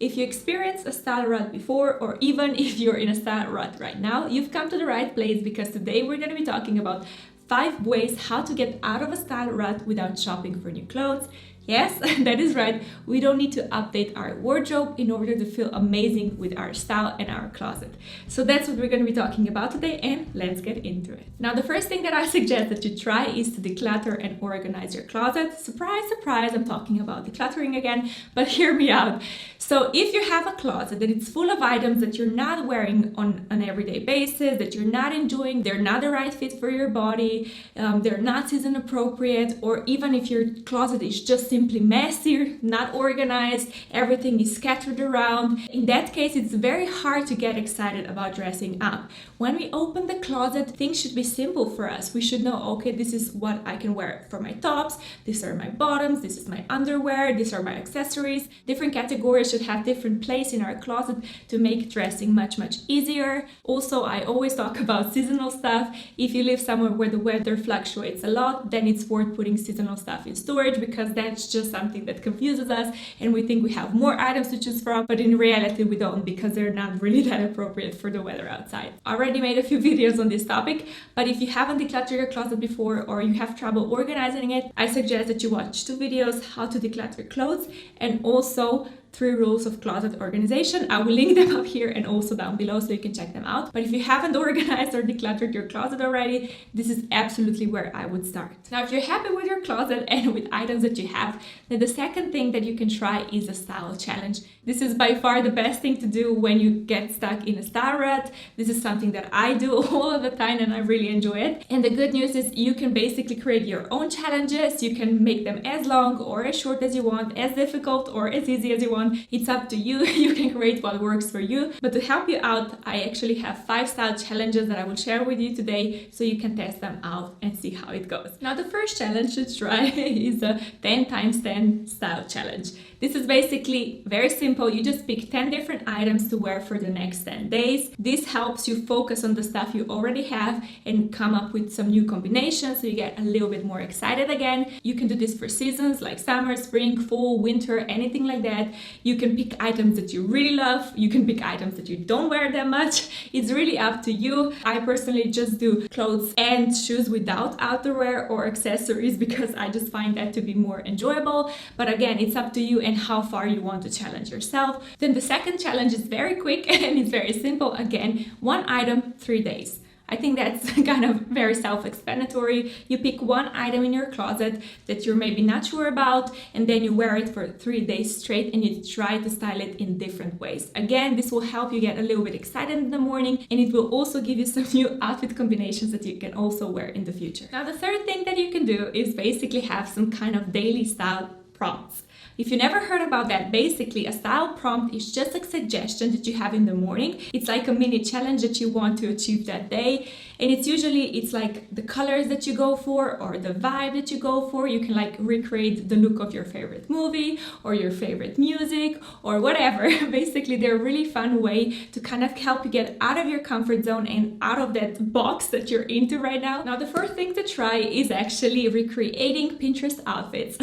If you experienced a style rut before, or even if you're in a style rut right now, you've come to the right place, because today we're going to be talking about 5 ways how to get out of a style rut without shopping for new clothes. Yes, that is right. We don't need to update our wardrobe in order to feel amazing with our style and our closet. So that's what we're going to be talking about today, and let's get into it. Now, the first thing that I suggest that you try is to declutter and organize your closet. Surprise, surprise, I'm talking about decluttering again, but hear me out. So if you have a closet that it's full of items that you're not wearing on an everyday basis, that you're not enjoying, they're not the right fit for your body, they're not season appropriate, or even if your closet is just simply messy, not organized, everything is scattered around, in that case, it's very hard to get excited about dressing up. When we open the closet, things should be simple for us. We should know, okay, this is what I can wear for my tops, these are my bottoms, this is my underwear, these are my accessories. Different categories should have different place in our closet to make dressing much easier. Also, I always talk about seasonal stuff. If you live somewhere where the weather fluctuates a lot, then it's worth putting seasonal stuff in storage, because that's just something that confuses us and we think we have more items to choose from, but in reality we don't, because they're not really that appropriate for the weather outside. I already made a few videos on this topic, but if you haven't decluttered your closet before, or you have trouble organizing it, I suggest that you watch 2 videos, how to declutter clothes, and also 3 rules of closet organization. I will link them up here and also down below so you can check them out. But if you haven't organized or decluttered your closet already, this is absolutely where I would start. Now, if you're happy with your closet and with items that you have, then the second thing that you can try is a style challenge. This is by far the best thing to do when you get stuck in a style rut. This is something that I do all of the time and I really enjoy it. And the good news is you can basically create your own challenges. You can make them as long or as short as you want, as difficult or as easy as you want. It's up to you. You can create what works for you. But to help you out, I actually have 5 style challenges that I will share with you today so you can test them out and see how it goes. Now, the first challenge to try is a 10 times 10 style challenge. This is basically very simple. You just pick 10 different items to wear for the next 10 days. This helps you focus on the stuff you already have and come up with some new combinations so you get a little bit more excited again. You can do this for seasons like summer, spring, fall, winter, anything like that. You can pick items that you really love. You can pick items that you don't wear that much. It's really up to you. I personally just do clothes and shoes without outerwear or accessories because I just find that to be more enjoyable. But again, it's up to you and how far you want to challenge yourself. Then the second challenge is very quick and it's very simple. Again, 1 item, 3 days. I think that's kind of very self-explanatory. You pick 1 item in your closet that you're maybe not sure about, and then you wear it for 3 days straight and you try to style it in different ways. Again, this will help you get a little bit excited in the morning, and it will also give you some new outfit combinations that you can also wear in the future. Now, the third thing that you can do is basically have some kind of daily style prompts. If you never heard about that, basically a style prompt is just a suggestion that you have in the morning. It's like a mini challenge that you want to achieve that day. And it's like the colors that you go for or the vibe that you go for. You can like recreate the look of your favorite movie or your favorite music or whatever. Basically, they're a really fun way to kind of help you get out of your comfort zone and out of that box that you're into right now. Now, the first thing to try is actually recreating Pinterest outfits.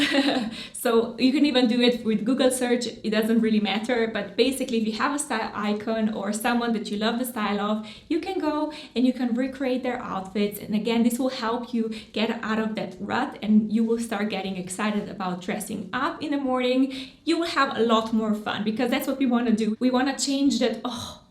So you can even do it with Google search. It doesn't really matter. But basically, if you have a style icon or someone that you love the style of, you can go and you can recreate their outfits, and again, this will help you get out of that rut and you will start getting excited about dressing up in the morning. You will have a lot more fun because that's what we want to do. We want to change that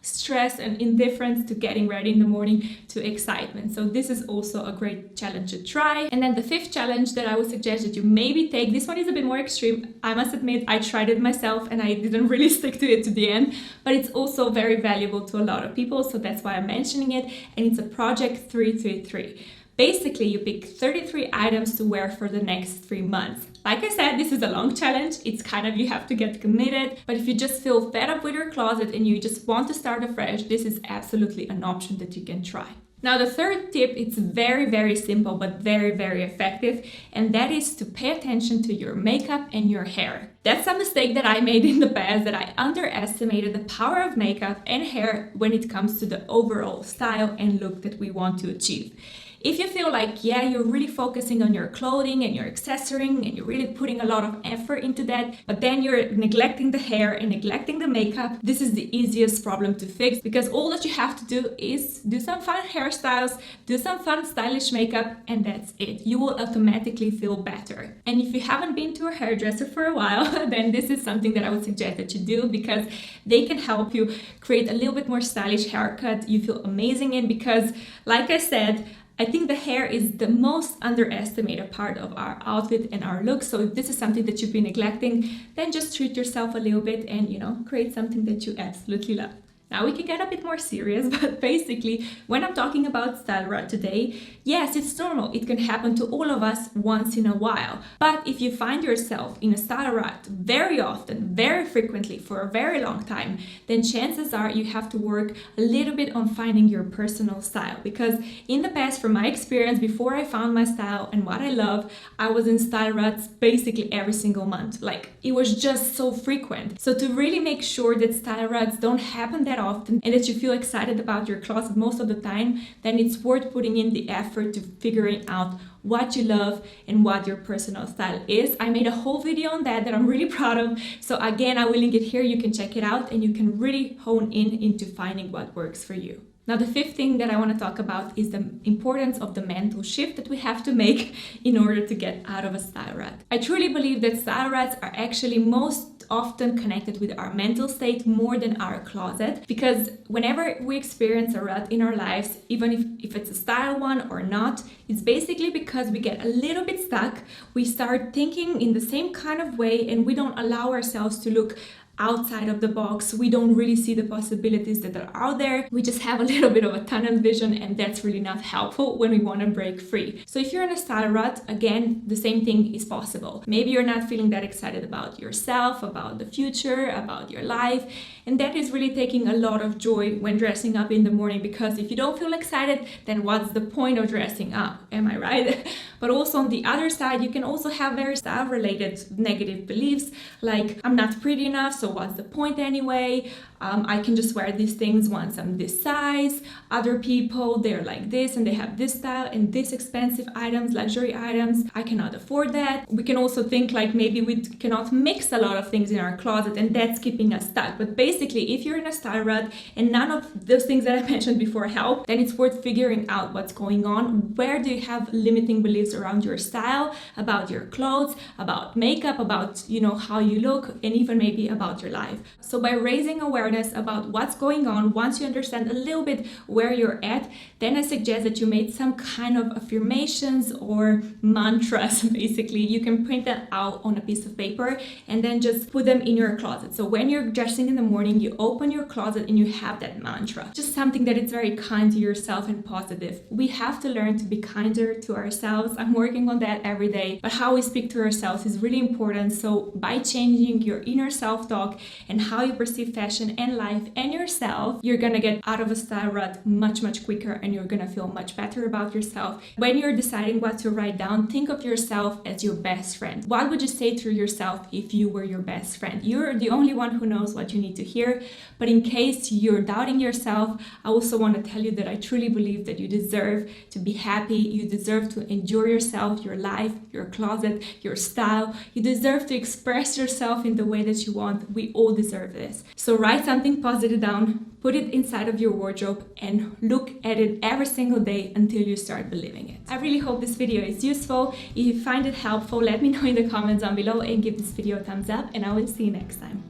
stress and indifference to getting ready in the morning to excitement. So this is also a great challenge to try. And then the 5th challenge that I would suggest that you maybe take, this one is a bit more extreme. I must admit, I tried it myself and I didn't really stick to it to the end, but it's also very valuable to a lot of people. So that's why I'm mentioning it. And it's a project 333. Basically, you pick 33 items to wear for the next 3 months. Like I said, this is a long challenge. It's kind of, you have to get committed. But if you just feel fed up with your closet and you just want to start afresh, this is absolutely an option that you can try. Now, the 3rd tip, it's very simple, but very effective. And that is to pay attention to your makeup and your hair. That's a mistake that I made in the past, that I underestimated the power of makeup and hair when it comes to the overall style and look that we want to achieve. If you feel like, yeah, you're really focusing on your clothing and your accessoring and you're really putting a lot of effort into that, but then you're neglecting the hair and neglecting the makeup, this is the easiest problem to fix, because all that you have to do is do some fun hairstyles, do some fun stylish makeup, and that's it. You will automatically feel better. And if you haven't been to a hairdresser for a while, then this is something that I would suggest that you do, because they can help you create a little bit more stylish haircut you feel amazing in. Because like I said, I think the hair is the most underestimated part of our outfit and our look. So if this is something that you've been neglecting, then just treat yourself a little bit and, create something that you absolutely love. Now we can get a bit more serious, but basically when I'm talking about style rut today, yes, it's normal. It can happen to all of us once in a while. But if you find yourself in a style rut very often, very frequently, for a very long time, then chances are you have to work a little bit on finding your personal style. Because in the past, from my experience, before I found my style and what I love, I was in style ruts basically every single month. Like, it was just so frequent. So to really make sure that style ruts don't happen that often and that you feel excited about your closet most of the time, then it's worth putting in the effort to figuring out what you love and what your personal style is. I made a whole video on that I'm really proud of. So again, I will link it here. You can check it out and you can really hone in into finding what works for you. Now, the fifth thing that I want to talk about is the importance of the mental shift that we have to make in order to get out of a style rut. I truly believe that style ruts are actually most often connected with our mental state more than our closet, because whenever we experience a rut in our lives, even if it's a style one or not, it's basically because we get a little bit stuck. We start thinking in the same kind of way and we don't allow ourselves to look outside of the box. We don't really see the possibilities that are out there. We just have a little bit of a tunnel vision, and that's really not helpful when we want to break free. So if you're in a style rut, again, the same thing is possible. Maybe you're not feeling that excited about yourself, about the future, about your life, and that is really taking a lot of joy when dressing up in the morning, because if you don't feel excited, then what's the point of dressing up? Am I right? But also on the other side, you can also have very style related negative beliefs, like I'm not pretty enough, so what's the point anyway? I can just wear these things once I'm this size. Other people, they're like this and they have this style and this expensive items, luxury items. I cannot afford that. We can also think like maybe we cannot mix a lot of things in our closet, and that's keeping us stuck. But basically, if you're in a style rut and none of those things that I mentioned before help, then it's worth figuring out what's going on. Where do you have limiting beliefs around your style, about your clothes, about makeup, about how you look, and even maybe about your life. So by raising awareness about what's going on, once you understand a little bit where you're at, then I suggest that you make some kind of affirmations or mantras. Basically, you can print them out on a piece of paper and then just put them in your closet. So when you're dressing in the morning, you open your closet and you have that mantra. Just something that is very kind to yourself and positive. We have to learn to be kinder to ourselves. I'm working on that every day, but how we speak to ourselves is really important. So by changing your inner self-talk and how you perceive fashion and life and yourself, you're gonna get out of a style rut much quicker, and you're gonna feel much better about yourself. When you're deciding what to write down, think of yourself as your best friend. What would you say to yourself if you were your best friend? You're the only one who knows what you need to hear, but in case you're doubting yourself, I also want to tell you that I truly believe that you deserve to be happy, you deserve to enjoy yourself, your life, your closet, your style. You deserve to express yourself in the way that you want. We all deserve this. So write something positive down, put it inside of your wardrobe, and look at it every single day until you start believing it. I really hope this video is useful. If you find it helpful, let me know in the comments down below and give this video a thumbs up, and I will see you next time.